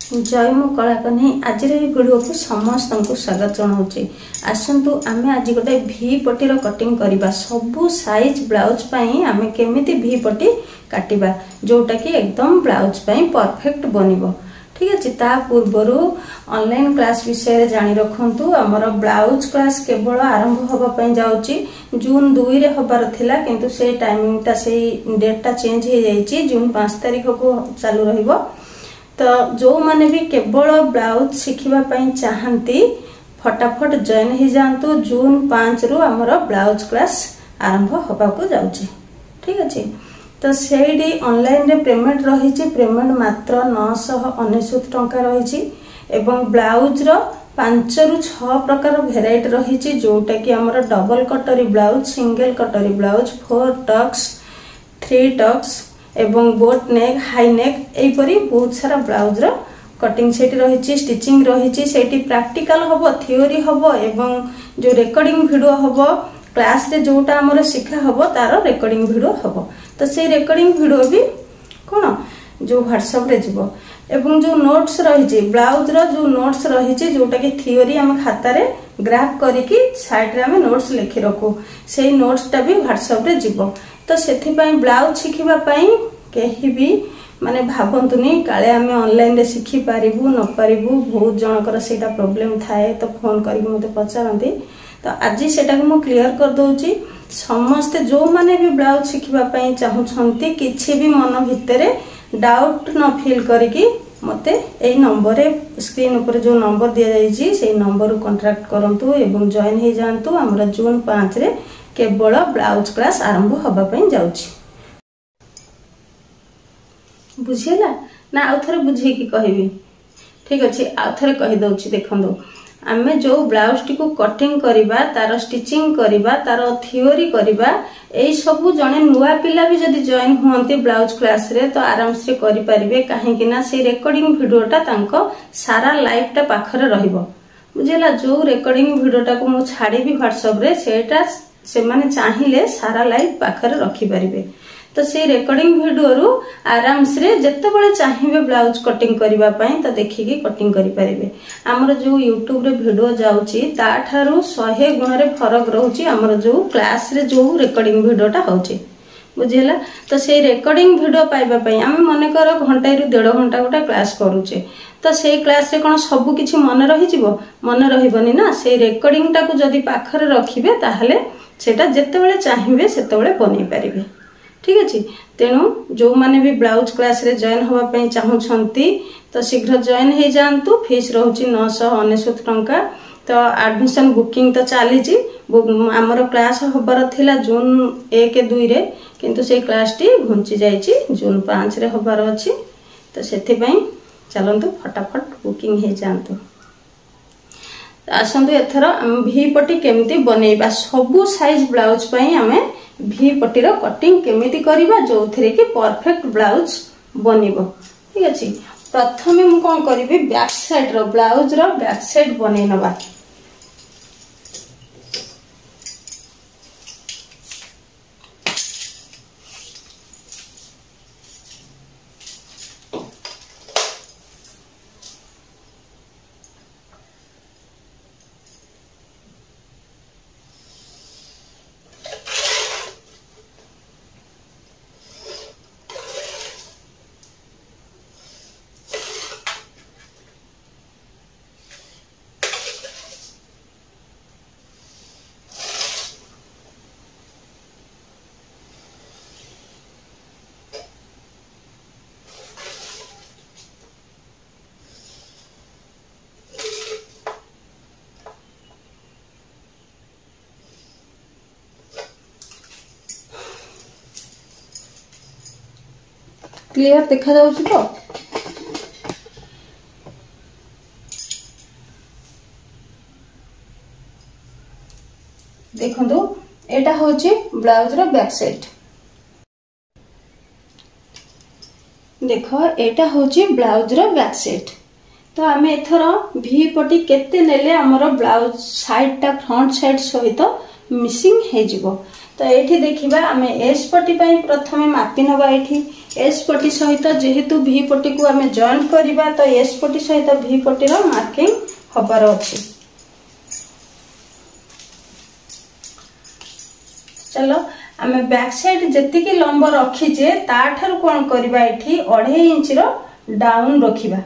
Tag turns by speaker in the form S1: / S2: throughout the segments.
S1: जय मु कलाकनी आज वीडियो को समस्त को स्वागत जनाऊँ। आसतु आमे आज गोटे भी पट्टीर कटिंग करवा सबू साइज ब्लाउज पाई आमे केमिति भी पट्टी काटिबा जोटा कि एकदम ब्लाउज पाई परफेक्ट बनिबो। ठीक अच्छे ता पूर्वर ऑनलाइन क्लास विषय जानी रखु। आमर ब्लाउज क्लास केवल आरंभ होगा जाऊँगी जून 2 रे हबार थिला किंतु से टाइमिंगटा से डेटटा चेंज हो जाइए जून 5 तारिख को चालू रहिबो। तो जो माने भी केवल ब्लाउज शिखिबा चाहती फटाफट जॉइन हो जातु। जून 5 रु आमर ब्लाउज क्लास आरंभ होगा जाऊँगी। ठीक अच्छे तो से ऑनलाइन रे पेमेंट रही पेमेंट मात्र 999 टंका रही एवं ब्लाउज रो 5 रु 6 प्रकार भेराइटी रही जोटा कि आमर डबल कटोरी ब्लाउज, सिंगल कटोरी ब्लाउज, 4 टक्स, 3 टक्स एवं बोट नेक, हाई नेक एपरी बहुत सारा ब्लाउज रो कटिंग सेट रही, स्टिचिंग रही, सेठी प्रैक्टिकल हबो, थ्योरी हबो एवं जो रेकॉर्डिंग वीडियो हबो क्लास रे जोटा हमर शिखा हबो तार रेकॉर्डिंग वीडियो हबो। तो से रेकॉर्डिंग वीडियो भी कोन जो व्हाट्सएप रे जीवो एवं जो नोट्स रही ब्लाउज रो जो नोट्स रही जोटा कि थ्योरी हम खाता रे ग्राफ करिकी साइड रे हम नोट्स लिखि रखू से नोट्सटा भी व्हाट्सएप रे जीवो। तो सेथि पई ब्लाउज शिखिबा पई केही भी माने भाबंतुनी काले आमे ऑनलाइन रे शिखि पारिबु न पारिबु बहुत जनकर सेटा प्रॉब्लम थाए तो फोन करिक मते पचारंती। तो आज सेटा को मु क्लियर कर दोउची समस्त जो माने भी ब्लाउज शिखिबा पई चाहुछंती किछि भी मन भितरे डाउट न फील करिकी मते ए नंबर रे स्क्रीन ऊपर जो नंबर दिया जाइछि सेही नंबर को कांटेक्ट करंतु एवं जॉइन हो जांतु। हमरा जून 5 रे केवल ब्लाउज क्लास आरंभ होगा पई जाउछि। बुझिला ना आउ थरे बुझी की कहबी? ठीक अछि आउ थरे कहि दउछि। देखंदो आमे जो ब्लाउज टी को कटिंग करिबा तार स्टिचिंग करिबा तार थ्योरी करिबा एई सबु जने नुवा पिला भी जदी जॉइन हुअंती ब्लाउज क्लास रे तो आराम से करि परिबे काहे कि ना से रेकॉर्डिंग वीडियोटा तांको सारा लाइफटा पाखरे रहिबो। बुझिला जो रेकॉर्डिंग वीडियोटा को मु छाड़ी भी व्हाट्सएप रे सेटा से माने चाहिले सारा लाइफ पाखरे रखि परिबे। तो से रेकॉर्डिंग वीडियो रु आराम से जत्ते बळे चाहिबे ब्लाउज कटिंग करिबा पई तो देखिकी कटिंग करि परिबे। हमर जो YouTube रे वीडियो जाउची ता थारु 100 गुण रे फरक रहउची हमर जो क्लास रे जो रेकॉर्डिंग वीडियोटा होउची। बुझिला तो से रेकॉर्डिंग वीडियो पाइबा पई हम मने कर घंटा रु 1.5 घंटा गोटा क्लास करूचे तो से क्लास रे कोन सब किछि मन रहि जिवो? मन रहिबनी ना। से रेकॉर्डिंग टा को जदी पाखरे रखिबे ताहले सेटा जत्ते बळे चाहिबे सेते बळे बनै परिबे। ठीक अछि तेनु जो माने भी ब्लाउज क्लास रे जॉइन होवा पई चाहुछंती तो शीघ्र जॉइन हे जानतु। फीस रहउची 999 टंका। तो एडमिशन बुकिंग तो चली छी हमर क्लास होबार थिला जून 1-2 रे किंतु से क्लास टी घुंची जाईची जून 5 रे होबार अछि। तो सेथि पई चलंतु फटाफट बुकिंग हे जानतु। आसंतु एथर हम भी पट्टी केमिति बनेइबा सबु साइज ब्लाउज पई हमें भी पट्टी रो कटिंग केमिति करिबा जो थरे कि परफेक्ट ब्लाउज बनिबो। ठीक अछि प्रथमे मु कोन करिबी बैक साइड रो ब्लाउज रो बैक साइड बनै नबा। क्लियर देखा जाउछि तो? देखंतु एटा होछि ब्लाउज रो बैक साइड। देखो एटा होछि ब्लाउज रो बैक साइड। तो आमे एथर भी पट्टी केते नेले हमर ब्लाउज साइड टा फ्रंट साइड सहित मिसिंग हे जिवो। तो एठी देखिबा आमे एस पट्टी पई प्रथमे मापी नबा एठी एस पट्टी सहित जेहेतु भी पट्टी को आम जॉइंट करवा तो एस पट्टी सहित भी पट्टी मार्किंग हबार अच्छी। चलो आम बैक साइड जेति लंब रखीचे ताठार कौन करवा एठी 2.5 इंच डाउन रखिबा।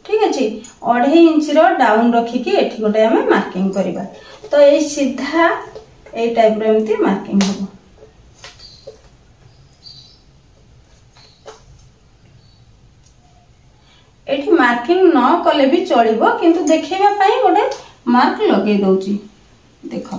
S1: ठीक अच्छे 2.5 इंच डाउन रखिकी एठी गोटे आम मार्किंग करवा। तो ये सीधा ए टाइप एमती मार्किंग हम। एठी मार्किंग न कले भी चलिबो किंतु देखैबा पई गोटे मार्क लगे दउची। देखो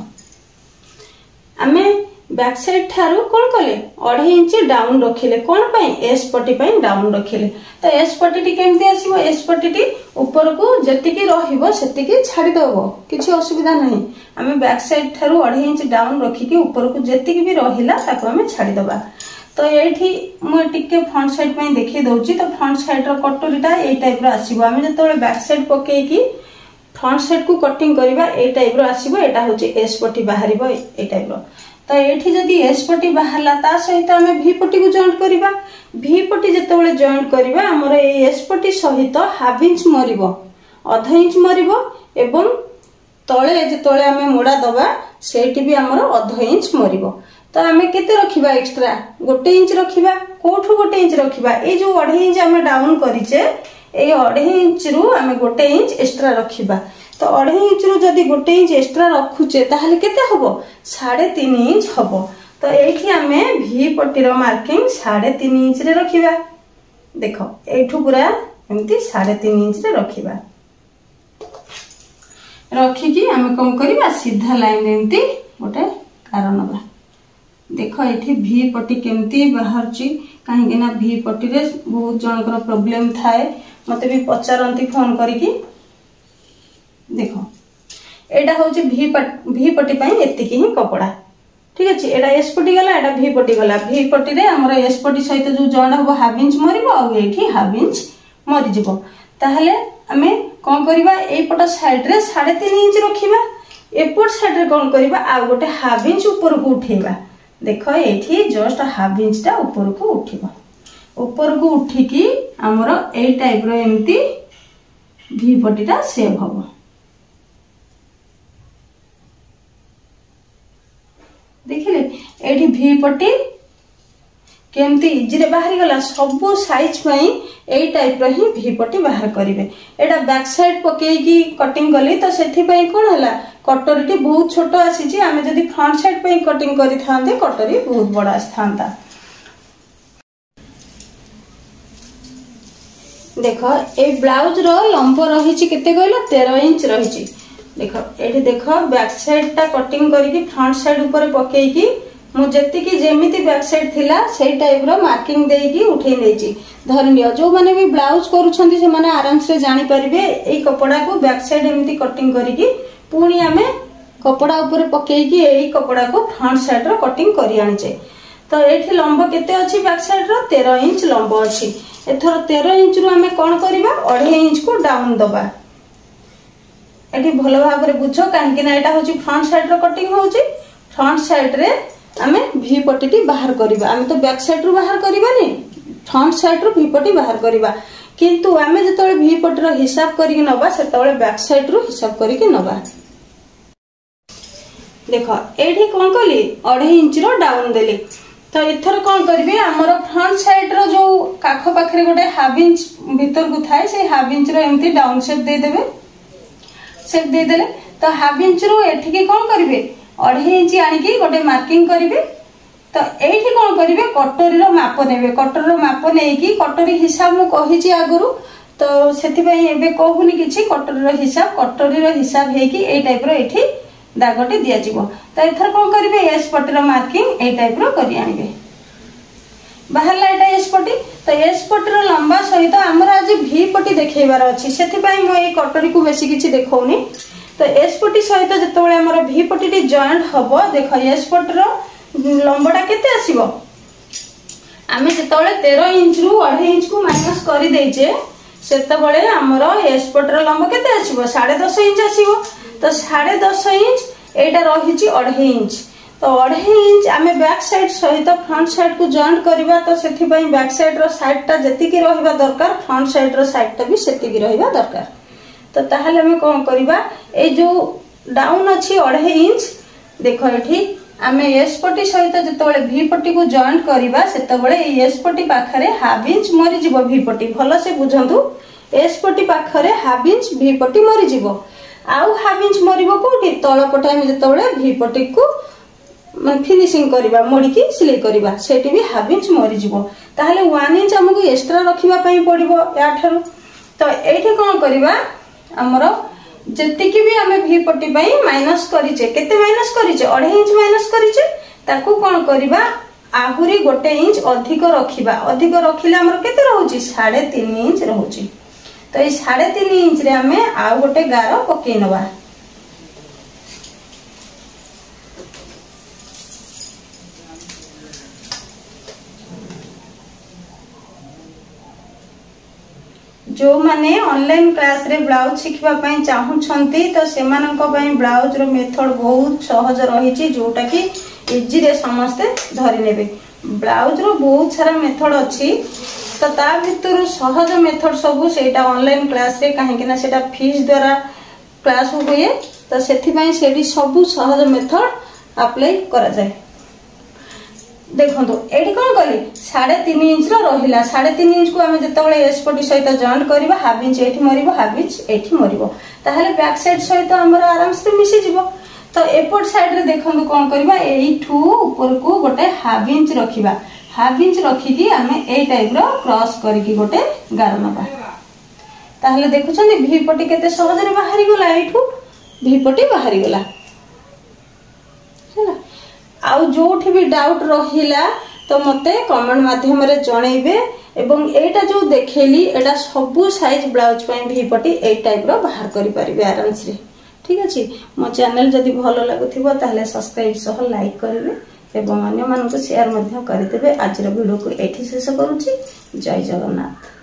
S1: आमे बैक साइड ठारू कौन कले 2.5 इंच डाउन रखिले कौन पाई एस पट्टी पाई डाउन रखिले। तो एस पट्टी केमती आसीबो एस पट्टी ऊपर को जतिकी रहिबो सेतिकी छाडी दबो किछि असुविधा नहीं। आमे बैक साइड ठारू 2.5 इंच डाउन रखिकी ऊपर को जतिकी भी रहिला ताको आमे छाडी दबा। तो एठी मु टिके फ्रंट साइड पई देखि दउची। तो फ्रंट साइड रो कटोरीटा ए टाइप रो आसीबो। आमे जतोले बैक साइड पकेकी फ्रंट साइड को कटिंग करबा ए टाइप रो आसीबो। एटा होची एस पट्टी बाहरिबो ए टाइप रो। तो एठी जदी एस पट्टी बाहरला ता सहित आमे भी पट्टी को जॉइंट करबा। भी पट्टी जतोले जॉइंट करबा हमर ए एस पट्टी सहित 1/2 इंच मरिबो 1/2 इंच मरिबो एवं तळे जतोले आमे मोडा दबा सेठी भी हमर 1/2 इंच मरिबो। तो आमे केते रखिबा एक्स्ट्रा 1 इंच रखिबा। कोठु 1 इंच रखिबा ए जो 2.5 इंच आमे डाउन करिचे ए 2.5 इंच रु आमे 1 इंच एक्स्ट्रा रखिबा। तो 2.5 इंच रु जदी 1 इंच एक्स्ट्रा रखुचे ताहले केते हबो 3.5 इंच हबो। तो एठी आमे भी पट्टी रो मार्किंग 3.5 इंच रे रखिबा। देखो एठू पूरा एमती 3.5 इंच रे रखिबा। रखिकी आमे कोन करिबा सीधा लाइन एमती गोटे कारण बा। देखो एठी भी पट्टी केमती बाहरची काहे ना भी पट्टी रे बहुत जनकर प्रॉब्लम थाए मते भी पचारंती फोन करिकी। देखो एटा होची भी पट्टी पई एतिकी ही कपड़ा। ठीक अछि एटा एस पट्टी गला एटा भी पट्टी गला। भी पट्टी रे हमर एस पट्टी सहित जो जॉइंट हो 1/2 इंच मरिबो आ एठी 1/2 इंच मरि जिवो। ताहले हमें कोन करबा ए पट साइड रे 3.5 इंच रखिबा। एपट साइड रे कोन करबा आ गोटे 1/2 इंच ऊपर को उठेबा। देखो एठी जस्ट 1/2 इंच ता ऊपर को उठिबा। ऊपर को उठिकी हमर ए टाइप रो एमती भी पट्टीटा सेव हबो। देखिले एठी भी पट्टी केमती इजी रे बाहरी गला। सबो साइज पई ए टाइप रो ही भी पट्टी बाहर करिवे। एटा बैक साइड पकेकी कटिंग कली तो सेठी पई कोन हला कटोरीटी बहुत छोट आसी छी। आमे जदी फ्रंट साइड पई कटिंग करि थांते कटोरी बहुत बड़ा आस्थांता। देखो ए ब्लाउज रो लंब रही छी केते कहलो 13 इंच रही छी। देखो एठी देखो बैक साइड ता कटिंग करिकी फ्रंट साइड ऊपर पकेकी मु जति की जेमिति बैक साइड थिला सेही टाइप रो मार्किंग देकी उठै नेची। धरनियो जो माने भी ब्लाउज करूछंती से माने आराम से जानि परिबे एई कपड़ा को बैक साइड एमिति कटिंग करिकी पुणी आमे कपड़ा ऊपर पकेकी एई कपड़ा को फ्रंट साइड रो कटिंग करि आनिचे। तो एठी लंब केते अछि बैक साइड रो 13 इंच लंब अछि। एथर 13 इंच रु आमे कोन करिबा 2.5 इंच को डाउन दबा। एठी भलो भाबरे बुझो काहे ना एटा होची फ्रंट साइड रो कटिंग होची। फ्रंट साइड रे आमे भी पट्टी बाहर करिबा। आमे तो बैक साइड रो बाहर करिबानी फ्रंट साइड रो भी पट्टी बाहर करिबा। किंतु आमे जतोले भी पट्टी रो हिसाब करिके नबा सेतोले बैक साइड रो हिसाब करिके नबा। देखो एठी कोन कली 2.5 इंच रो डाउन देली। तो इथर कोन करबे हमर फ्रंट साइड रो जो काखो पाखरे गोटे 1/2 इंच भीतर को थाए से 1/2 इंच रो एम्ति डाउन शेप दे देबे। शेप दे देले तो 1/2 इंच रो एठी के कोन करबे 2.5 इंच आनिकी गोटे मार्किंग करिवे। तो एठी कोन करिवे कटोरी रो माप नेबे। कटोरी रो माप नेकी कटोरी हिसाब मु कहिची आगुरु तो सेति पई एबे कहूनी किछि। कटोरी रो हिसाब हेकी ए टाइप रो एठी दागटे दिया जिवो। तो एथर कोन करिवे एस पट्टी रो मार्किंग ए टाइप रो करि आनिबे। बाहरला एटा एस पट्टी। तो एस पट्टी रो लंबा सहित हमर आज भी पट्टी देखैबार अछि सेति पई मु ए कटोरी को बेसी किछि देखौनी। तो एस पट्टी सहित जतोले हमर भी पट्टी टी जॉइंट हबो देखो एस पट्टी रो लंबाटा केते आसीबो। आमे जतोले 13 इंच रु 2.5 इंच को माइनस करि देइचे सेतबळे हमर एस पट्टी रो लंबा केते आसीबो 10.5 इंच आसीबो। तो 10.5 इंच एटा रहिची 2.5 इंच। तो 2.5 इंच आम बैक साइड सहित फ्रंट साइड को जॉइंट करवा तो से बैक साइड रो साइड टा जतिकी रहिबा दरकार फ्रंट साइड रो साइड टा भी सेतिकी रहिबा दरकार। तो ताहले हमें कौन करवा ए जो डाउन अच्छी 2.5 इंच देख ये आम एस पट्टी सहित जिते भी पट्टी को जॉइंट करवा से एस पट्टी पाखरे हाफ इंच मरीज भी पट्टी भल से बुझंतु एस पट्टी पाखरे हाफ इंच भी पट्टी मरीज आउ हाफ इंच मरिबो कोठी तळ पटे हम जतबळे भी पट्टी को फिनिशिंग करवा मोड़िकी सिलाई करवा सेठी भी हाफ इंच मरी जिवो ताहले 1 इंच हमको एक्स्ट्रा रखिबा पई पड़िबो या ठारू। तो एठी कोन करवा हमरो जतिकी भी हमें भी पट्टी पई माइनस करिचे केते माइनस करिचे 2.5 इंच माइनस करिचे ताकू कोन करवा आहुरी 1 इंच अधिक रखिबा अधिक रखिले हमर केते रहउची 3.5 इंच रहउची। तो ये 3.5 इंच रे हमें आउ गोटे गार पकई नवा जो माने ऑनलाइन क्लास रे ब्लाउज शिखिबा पई चाहुछंती तो सेमानंको पई ब्लाउज रो मेथड बहुत सहज रहिची जोटा कि इजी रे समस्ते धरि नेबे। ब्लाउज रो बहुत सारा मेथड अछि तो ता भितर सहज मेथड सब सेटा ऑनलाइन क्लास रे काहे कि ना सेटा फीस द्वारा क्लास हुए तो सेथि पई सेडी सब सहज मेथड अप्लाई करा जाय। देखो एडी कौन कली 3.5 इंच रहिला 3.5 इंच को आम जिते एस पट्टी सहित जॉइंट करवा हाफ इंच एठी मरिबो हाफ इंच एठी मरिबो ताहले बैक साइड सहित हमर आराम से मिसी जिवो। तो एपट साइड रे देखो कौन करवा एठू ऊपर को गोटे हाफ इंच रखिबा हाफ इंच रखिकी आम ए टाइप रो क्रॉस करके गोटे गार नबा ताहले देखुछन भी पट्टी केते सहज रे बाहरी गला एठू भी पट्टी बाहरी गला हैला। आउ जोठी भी डाउट रहिला तो मते कमेंट माध्यम रे जणैबे एवं एटा जो देखेली एटा सबु साइज ब्लाउज पई भी पट्टी ए टाइप रो बाहर करि परिबे आराम से। ठीक अछि मो चैनल जदि भलो लागुथिबो ताहले सब्सक्राइब सह लाइक करिवे एवं अन्य मानको शेयर मध्य करिदेबे। आज रो वीडियो को एठी शेष करूची। जय जगन्नाथ।